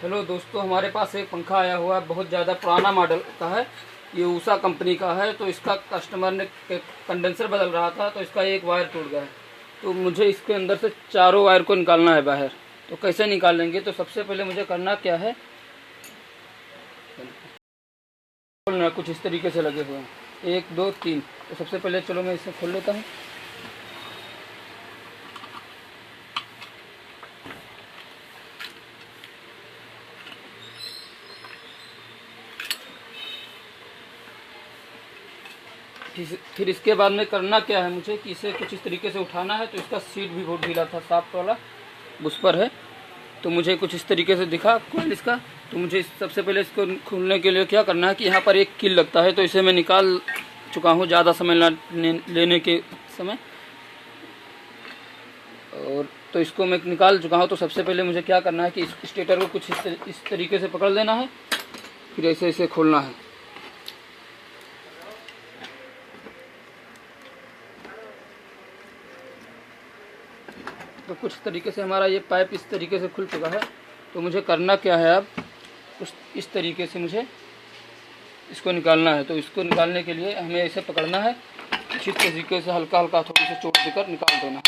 Hello दोस्तों, हमारे पास एक पंखा आया हुआ है, बहुत ज़्यादा पुराना मॉडल का है। ये उषा कंपनी का है। तो इसका कस्टमर ने कंडेंसर बदल रहा था, तो इसका एक वायर टूट गया है। तो मुझे इसके अंदर से चारों वायर को निकालना है बाहर। तो कैसे निकालेंगे? तो सबसे पहले मुझे करना क्या है, खोलना। कुछ इस तरीके से लगे हुए हैं, 1 2 3। तो सबसे पहले चलो मैं इसे खोल लेता हूँ। फिर इसके बाद में करना क्या है मुझे कि इसे कुछ इस तरीके से उठाना है। तो इसका सीट भी बहुत ढीला था, सॉफ्ट वाला, उस पर है। तो मुझे कुछ इस तरीके से दिखा कोयल इसका। तो मुझे सबसे पहले इसको खोलने के लिए क्या करना है कि यहाँ पर एक कील लगता है। तो इसे मैं निकाल चुका हूँ ज़्यादा समय लेने के समय। और तो इसको मैं निकाल चुका हूँ। तो सबसे पहले मुझे क्या करना है कि इस स्टेटर को कुछ इस तरीके से पकड़ लेना है, फिर ऐसे ऐसे खोलना है। तो कुछ तरीके से हमारा ये पाइप इस तरीके से खुल चुका है। तो मुझे करना क्या है, अब कुछ इस तरीके से मुझे इसको निकालना है। तो इसको निकालने के लिए हमें इसे पकड़ना है, इस तरीके से हल्का हल्का थोड़ी सी चोट देकर निकाल देना।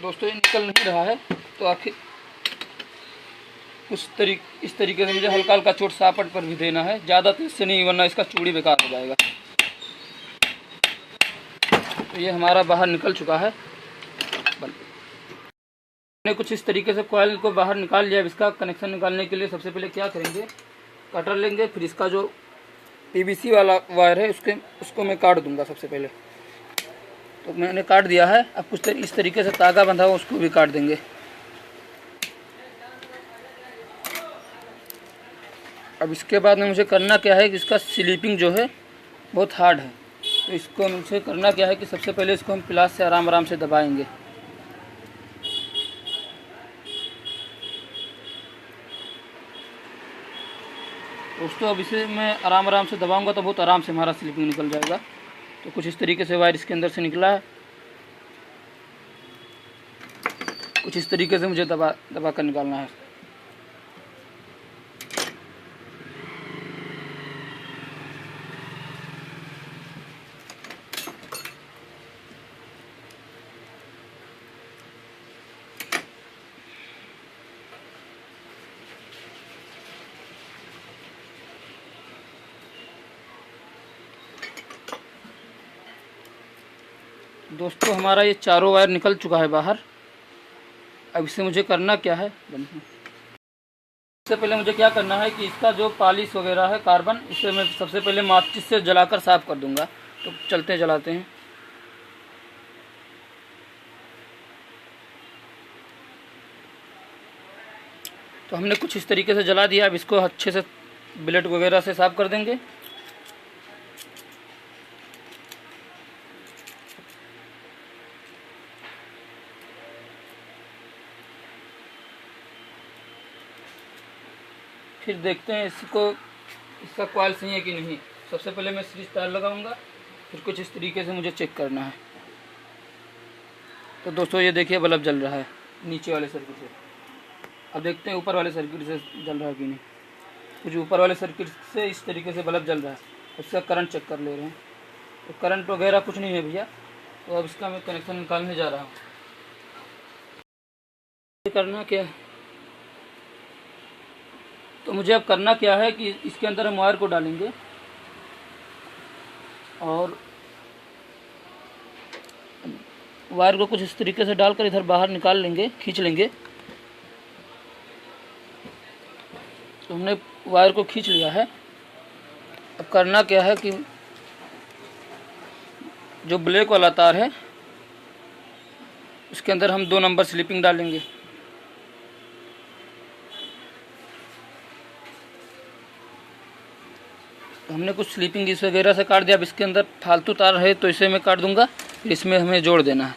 दोस्तों, ये निकल नहीं रहा है। तो आखिर इस तरीके से मुझे हल्का हल्का चोट सापट पर भी देना है, ज़्यादा तेज से नहीं, वरना इसका चूड़ी बेकार हो जाएगा। तो ये हमारा बाहर निकल चुका है। मैंने कुछ इस तरीके से कॉइल को बाहर निकाल लिया। अब इसका कनेक्शन निकालने के लिए सबसे पहले क्या करेंगे, कटर लेंगे। फिर इसका जो पीवीसी वाला वायर है उसको मैं काट दूंगा सबसे पहले। तो मैंने काट दिया है। अब कुछ इस तरीके से तागा बंधा हुआ उसको भी काट देंगे। अब इसके बाद में मुझे करना क्या है कि इसका स्लीपिंग जो है बहुत हार्ड है। तो इसको मुझे करना क्या है कि सबसे पहले इसको हम प्लास से आराम आराम से दबाएंगे। दोस्तों, अब इसे मैं आराम आराम से दबाऊंगा तो बहुत आराम से हमारा स्लीपिंग निकल जाएगा। तो कुछ इस तरीके से वायर इसके अंदर से निकला है। कुछ इस तरीके से मुझे दबा कर निकालना है। दोस्तों, हमारा ये चारों वायर निकल चुका है बाहर। अब इसे मुझे करना क्या है, सबसे पहले मुझे क्या करना है कि इसका जो पॉलिश वगैरह है कार्बन, इसे मैं सबसे पहले माचिस से जलाकर साफ कर दूंगा। तो चलते जलाते हैं। तो हमने कुछ इस तरीके से जला दिया। अब इसको अच्छे से ब्लेड वगैरह से साफ कर देंगे। फिर देखते हैं इसका कॉइल सही है कि नहीं। सबसे पहले मैं सीरीज तार लगाऊंगा, फिर कुछ इस तरीके से मुझे चेक करना है। तो दोस्तों, ये देखिए बल्ब जल रहा है नीचे वाले सर्किट से। अब देखते हैं ऊपर वाले सर्किट से जल रहा है कि नहीं। कुछ ऊपर वाले सर्किट से इस तरीके से बल्ब जल रहा है। उसका करंट चेक कर ले रहे हैं। तो करंट वगैरह कुछ नहीं है भैया। तो अब इसका मैं कनेक्शन निकालने जा रहा हूँ। करना क्या है, तो मुझे अब करना क्या है कि इसके अंदर हम वायर को डालेंगे और वायर को कुछ इस तरीके से डालकर इधर बाहर निकाल लेंगे, खींच लेंगे। तो हमने वायर को खींच लिया है। अब करना क्या है कि जो ब्लैक वाला तार है उसके अंदर हम 2 नंबर स्लीपिंग डालेंगे। तो हमने कुछ स्लीपिंग इस वगैरह से काट दिया। अब इसके अंदर फालतू तार है तो इसे मैं काट दूंगा, फिर इसमें हमें जोड़ देना है।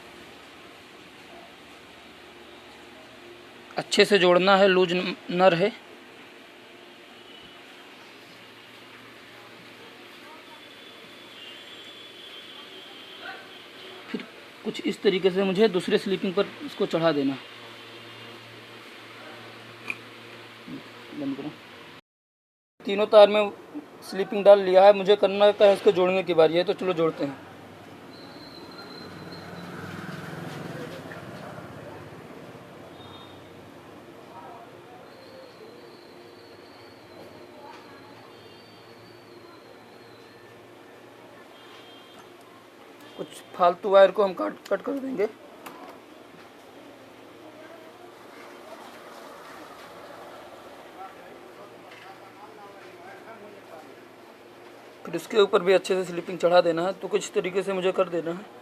अच्छे से जोड़ना है, लूज न रहे। फिर कुछ इस तरीके से मुझे दूसरे स्लीपिंग पर इसको चढ़ा देना। बंद करो। तीनों तार में स्लीपिंग डाल लिया है, मुझे करना क्या है, इसको जोड़ने की बारी है, तो चलो जोड़ते हैं। कुछ फालतू वायर को हम कट कर देंगे। फिर उसके ऊपर भी अच्छे से स्लीपिंग चढ़ा देना है, तो कुछ तरीके से मुझे कर देना है।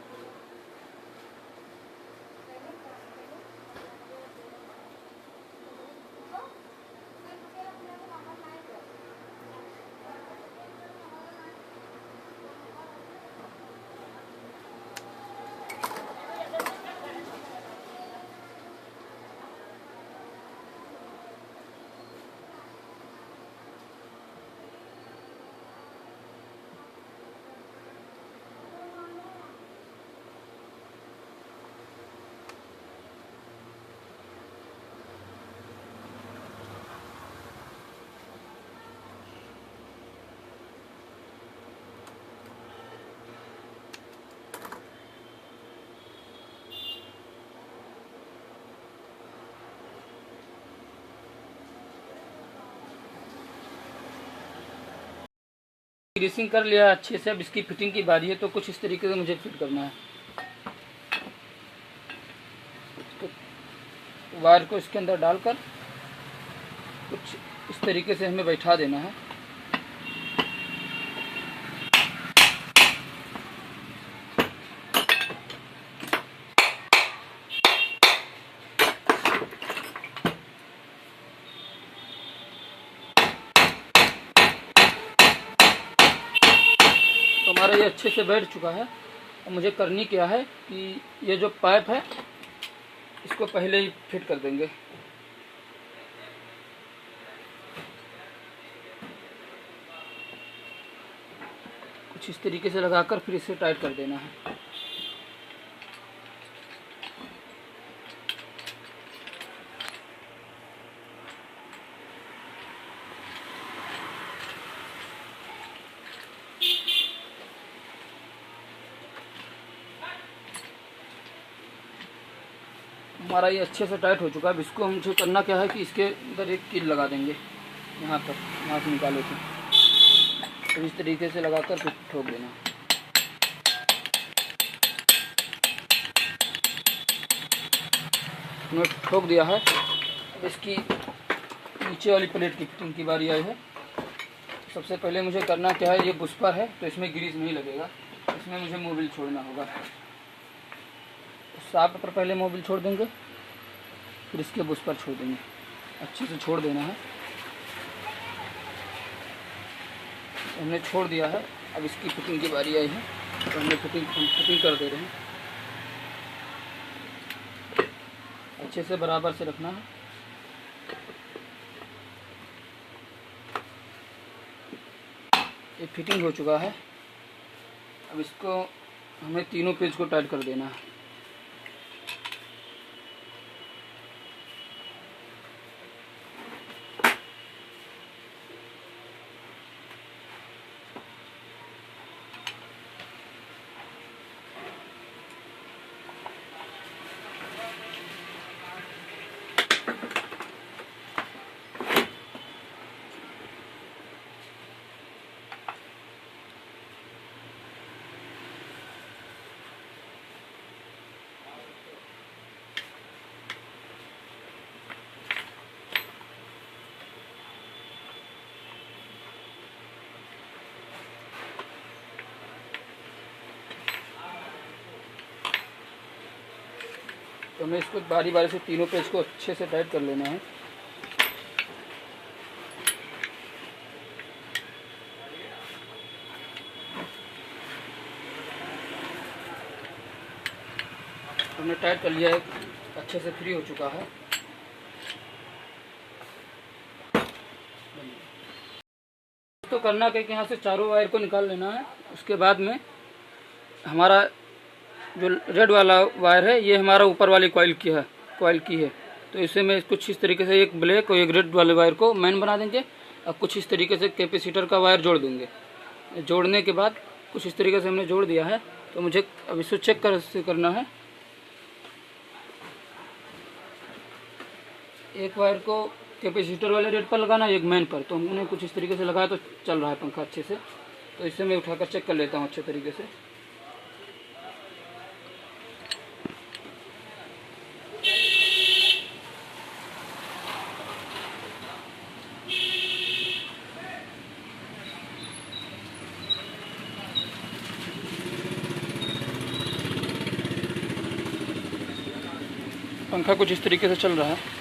ग्रीसिंग कर लिया अच्छे से, अब इसकी फिटिंग की बारी है, तो कुछ इस तरीके से मुझे फिट करना है। तो वायर को इसके अंदर डालकर कुछ इस तरीके से हमें बैठा देना है। तो हमारा ये अच्छे से बैठ चुका है। अब मुझे करनी क्या है कि ये जो पाइप है इसको पहले ही फिट कर देंगे। कुछ इस तरीके से लगाकर फिर इसे टाइट कर देना है। हमारा ये अच्छे से टाइट हो चुका है। अब इसको मुझे करना क्या है कि इसके अंदर एक कील लगा देंगे, यहाँ तक, यहाँ से निकाले थे। तो इस तरीके से लगाकर फिर ठोक देना। मैंने ठोक दिया है। अब इसकी नीचे वाली प्लेट की फिटिंग की बारी आई है। सबसे पहले मुझे करना क्या है, ये बुश पर है तो इसमें ग्रीस नहीं लगेगा, इसमें मुझे मोबिल छोड़ना होगा। साफ पर पहले मोबिल छोड़ देंगे, फिर इसके बुश पर छोड़ देंगे। अच्छे से छोड़ देना है। हमने छोड़ दिया है। अब इसकी फिटिंग की बारी आई है, तो हमने फिटिंग कर दे रहे हैं। अच्छे से बराबर से रखना है। ये फिटिंग हो चुका है। अब इसको हमें तीनों पेज को टाइट कर देना है। तो हमें इसको बारी बारी से तीनों पेज को अच्छे से टाइट कर लेना है। हमने टाइट कर लिया है, अच्छे से फ्री हो चुका है। तो करना क्या कि यहाँ से चारों वायर को निकाल लेना है। उसके बाद में हमारा जो रेड वाला वायर है ये हमारा ऊपर वाली कॉइल की है। तो इसे मैं कुछ इस तरीके से एक ब्लैक और एक रेड वाले वायर को मेन बना देंगे और कुछ इस तरीके से कैपेसिटर का वायर जोड़ देंगे। जोड़ने के बाद कुछ इस तरीके से हमने जोड़ दिया है। तो मुझे अब इसको चेक करना है। एक वायर को कैपेसिटर वाले रेड पर लगाना, एक मेन पर। तो हमने कुछ इस तरीके से लगाया तो चल रहा है पंखा अच्छे से। तो इसे मैं उठाकर चेक कर लेता हूँ अच्छे तरीके से। पंखा कुछ इस तरीके से चल रहा है।